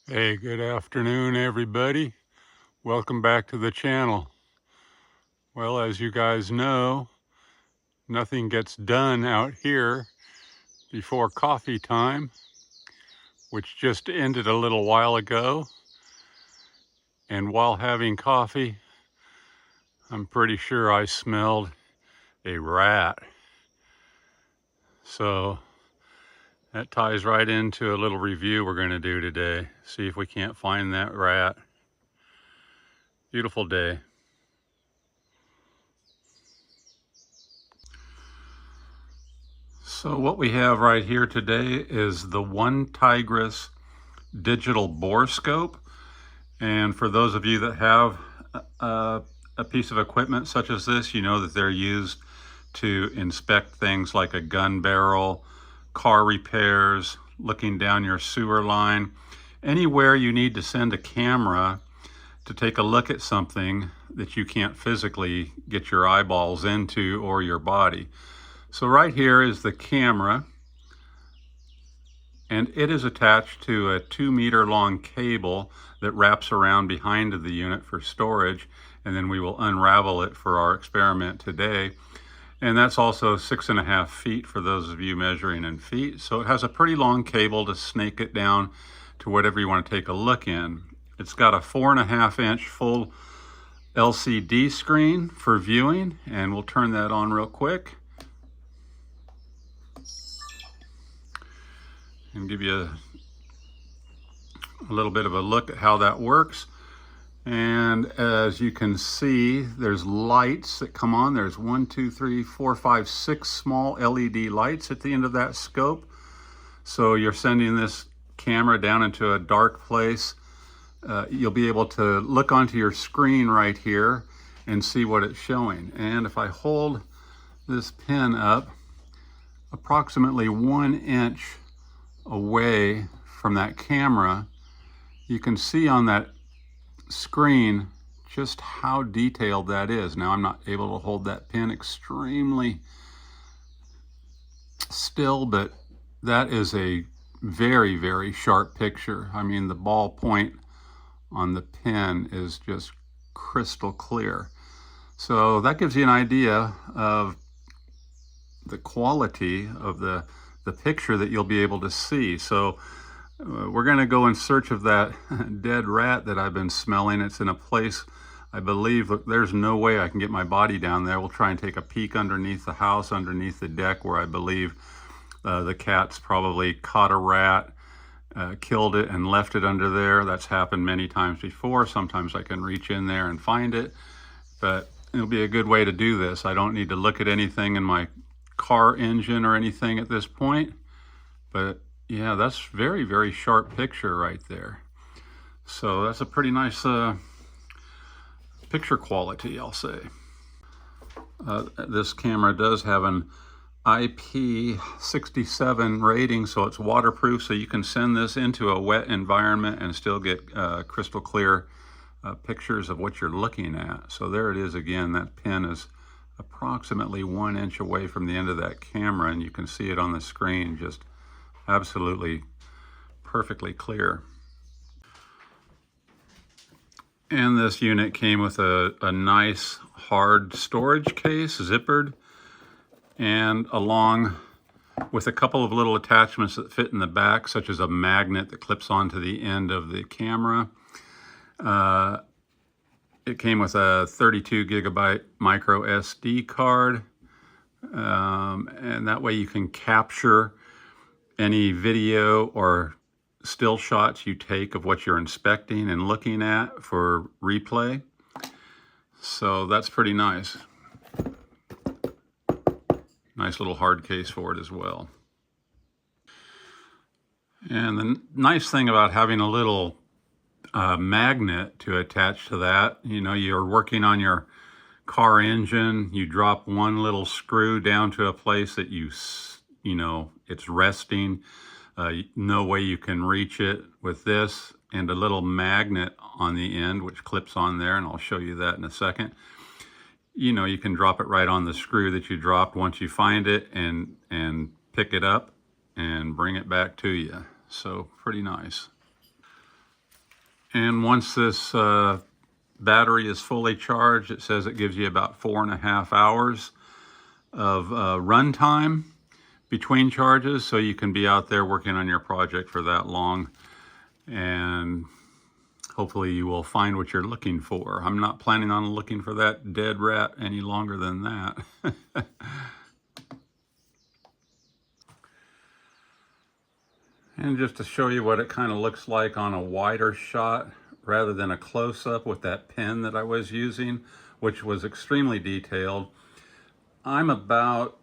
Hey, good afternoon, everybody. Welcome back to the channel. Well, as you guys know, nothing gets done out here before coffee time, which just ended a little while ago. And while having coffee, I'm pretty sure I smelled a rat. So that ties right into a little review we're going to do today. See if we can't find that rat. Beautiful day. So what we have right here today is the ONETIGRIS Digital Borescope. And for those of you that have a piece of equipment such as this, you know that they're used to inspect things like a gun barrel, car repairs, looking down your sewer line, anywhere you need to send a camera to take a look at something that you can't physically get your eyeballs into or your body. So right here is the camera, and it is attached to a 2-meter long cable that wraps around behind of the unit for storage, and then we will unravel it for our experiment today. And that's also 6.5 feet for those of you measuring in feet. So it has a pretty long cable to snake it down to whatever you want to take a look in. It's got a 4.5-inch full LCD screen for viewing, and we'll turn that on real quick and give you a little bit of a look at how that works. And as you can see, there's lights that come on. There's 1, 2, 3, 4, 5, 6 small LED lights at the end of that scope. So you're sending this camera down into a dark place. You'll be able to look onto your screen right here and see what it's showing. And if I hold this pin up approximately 1 inch away from that camera, you can see on that screen just how detailed that is. Now I'm not able to hold that pin extremely still, but that is a very, very sharp picture. I mean, the ball point on the pin is just crystal clear. So that gives you an idea of the quality of the picture that you'll be able to see. So we're going to go in search of that dead rat that I've been smelling. It's in a place, I believe, there's no way I can get my body down there. We'll try and take a peek underneath the house, underneath the deck, where I believe the cat's probably caught a rat, killed it, and left it under there. That's happened many times before. Sometimes I can reach in there and find it, but it'll be a good way to do this. I don't need to look at anything in my car engine or anything at this point, but yeah, that's very, very sharp picture right there. So that's a pretty nice picture quality, I'll say. This camera does have an IP67 rating, so it's waterproof, so you can send this into a wet environment and still get crystal clear pictures of what you're looking at. So there it is again. That pin is approximately 1 inch away from the end of that camera, and you can see it on the screen, just absolutely perfectly clear. And this unit came with a nice hard storage case, zippered, and along with a couple of little attachments that fit in the back, such as a magnet that clips onto the end of the camera. It came with a 32 gigabyte micro SD card, and that way you can capture any video or still shots you take of what you're inspecting and looking at for replay. So that's pretty nice. Nice little hard case for it as well. And the nice thing about having a little magnet to attach to that, you know, you're working on your car engine, you drop one little screw down to a place that you know, it's resting. No way you can reach it. With this and a little magnet on the end, which clips on there, and I'll show you that in a second. You know, you can drop it right on the screw that you dropped once you find it, and pick it up and bring it back to you. So pretty nice. And once this battery is fully charged, it says it gives you about 4.5 hours of run time between charges, so you can be out there working on your project for that long, and hopefully you will find what you're looking for. I'm not planning on looking for that dead rat any longer than that. And just to show you what it kind of looks like on a wider shot rather than a close-up with that pen that I was using, which was extremely detailed. I'm about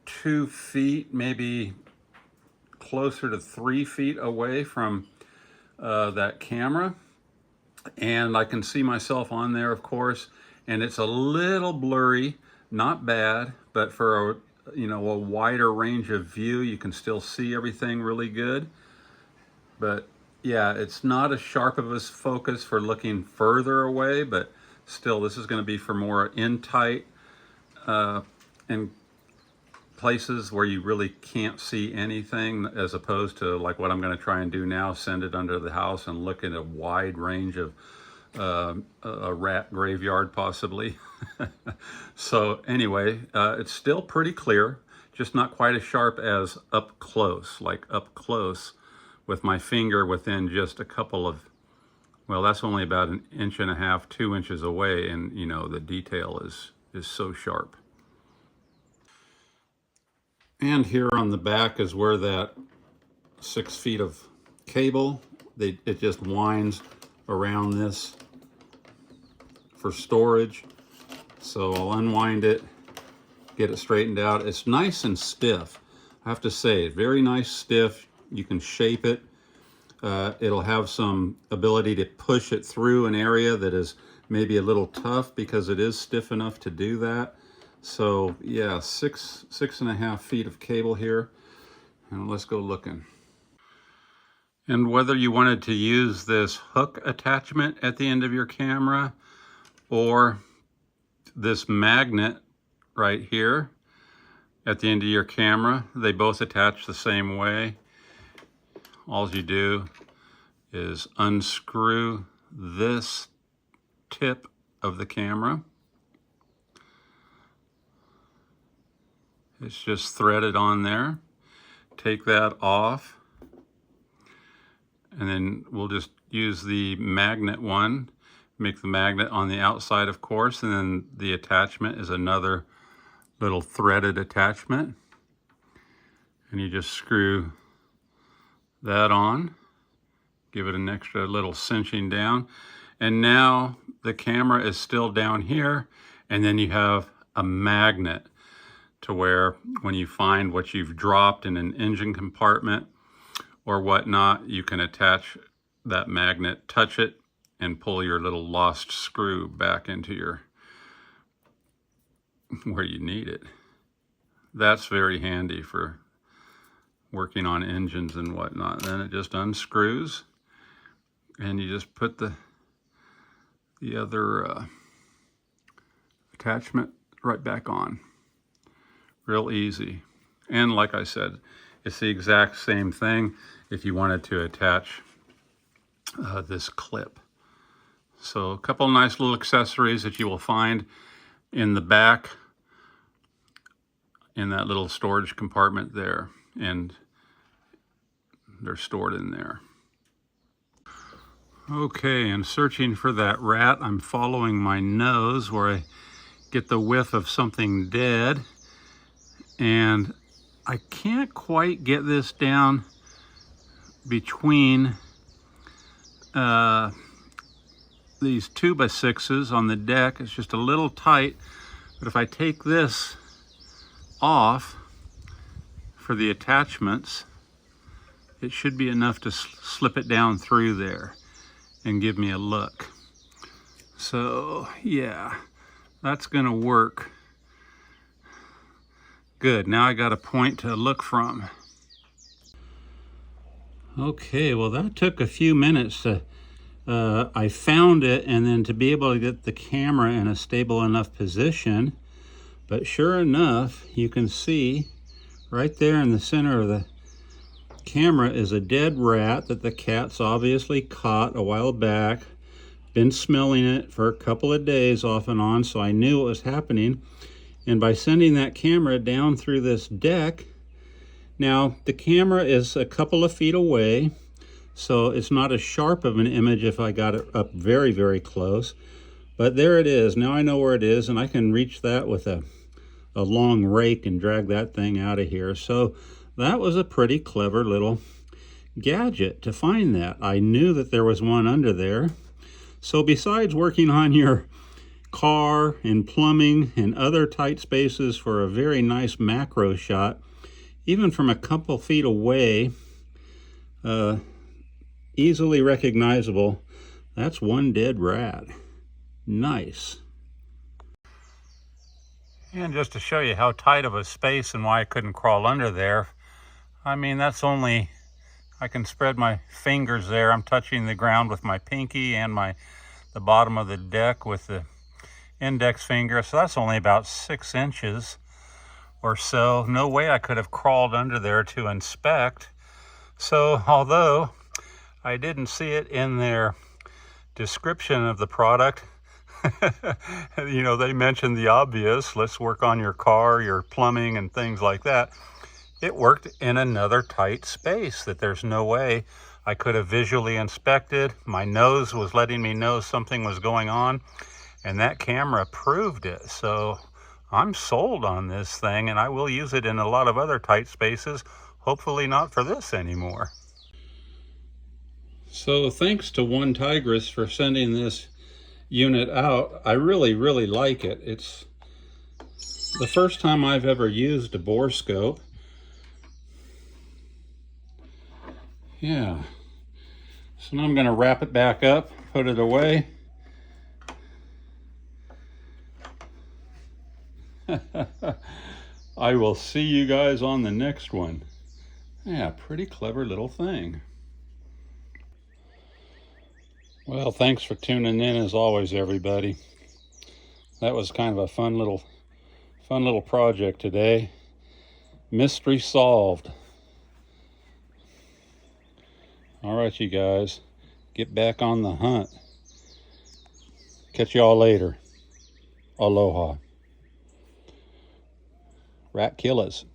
2 feet, maybe closer to 3 feet away from that camera, and I can see myself on there, of course, and it's a little blurry, not bad, but for a wider range of view, you can still see everything really good. But yeah, it's not as sharp of a focus for looking further away, but still, this is going to be for more in tight and places where you really can't see anything, as opposed to like what I'm going to try and do now, send it under the house and look at a wide range of a rat graveyard possibly. So anyway, it's still pretty clear, just not quite as sharp as up close, like up close with my finger within just a couple of, well, that's only about 1.5 to 2 inches away, and you know, the detail is so sharp. And here on the back is where that 6 feet of cable, it just winds around this for storage. So I'll unwind it, get it straightened out. It's nice and stiff, I have to say, very nice stiff. You can shape it. It'll have some ability to push it through an area that is maybe a little tough because it is stiff enough to do that. So yeah, 6.5 feet of cable here, and let's go looking. And whether you wanted to use this hook attachment at the end of your camera or this magnet right here at the end of your camera, they both attach the same way. All you do is unscrew this tip of the camera. It's just threaded on there. Take that off, and then we'll just use the magnet one. Make the magnet on the outside, of course, and then the attachment is another little threaded attachment. And you just screw that on, give it an extra little cinching down. And now the camera is still down here, and then you have a magnet to where when you find what you've dropped in an engine compartment or whatnot, you can attach that magnet, touch it, and pull your little lost screw back into your, where you need it. That's very handy for working on engines and whatnot. Then it just unscrews, and you just put the other attachment right back on. Real easy. And like I said, it's the exact same thing if you wanted to attach this clip. So a couple nice little accessories that you will find in the back in that little storage compartment there, and they're stored in there. Okay, and searching for that rat, I'm following my nose where I get the whiff of something dead, and I can't quite get this down between these 2x6s on the deck. It's just a little tight, but if I take this off for the attachments, it should be enough to slip it down through there and give me a look. So yeah, that's gonna work. Good, now I got a point to look from. Okay, well that took a few minutes to, I found it, and then to be able to get the camera in a stable enough position. But sure enough, you can see right there in the center of camera is a dead rat that the cat's obviously caught a while back. Been smelling it for a couple of days off and on, so I knew it was happening. And by sending that camera down through this deck, now the camera is a couple of feet away, so it's not as sharp of an image if I got it up very, very close. But there it is. Now I know where it is, and I can reach that with a long rake and drag that thing out of here. So that was a pretty clever little gadget to find that. I knew that there was one under there. So besides working on your car and plumbing and other tight spaces for a very nice macro shot, even from a couple feet away, easily recognizable, that's one dead rat. Nice. And just to show you how tight of a space and why I couldn't crawl under there, I mean, that's only, I can spread my fingers there. I'm touching the ground with my pinky and the bottom of the deck with the index finger. So that's only about 6 inches or so. No way I could have crawled under there to inspect. So although I didn't see it in their description of the product, you know, they mentioned the obvious, let's work on your car, your plumbing and things like that. It worked in another tight space that there's no way I could have visually inspected. My nose was letting me know something was going on, and that camera proved it. So I'm sold on this thing, and I will use it in a lot of other tight spaces, hopefully not for this anymore. So thanks to ONETIGRIS for sending this unit out. I really, really like it. It's the first time I've ever used a borescope. Yeah. So now I'm going to wrap it back up, put it away. I will see you guys on the next one. Yeah, pretty clever little thing. Well, thanks for tuning in as always, everybody. That was kind of a fun little project today. Mystery solved. All right, you guys, get back on the hunt. Catch y'all later. Aloha. Rat killers.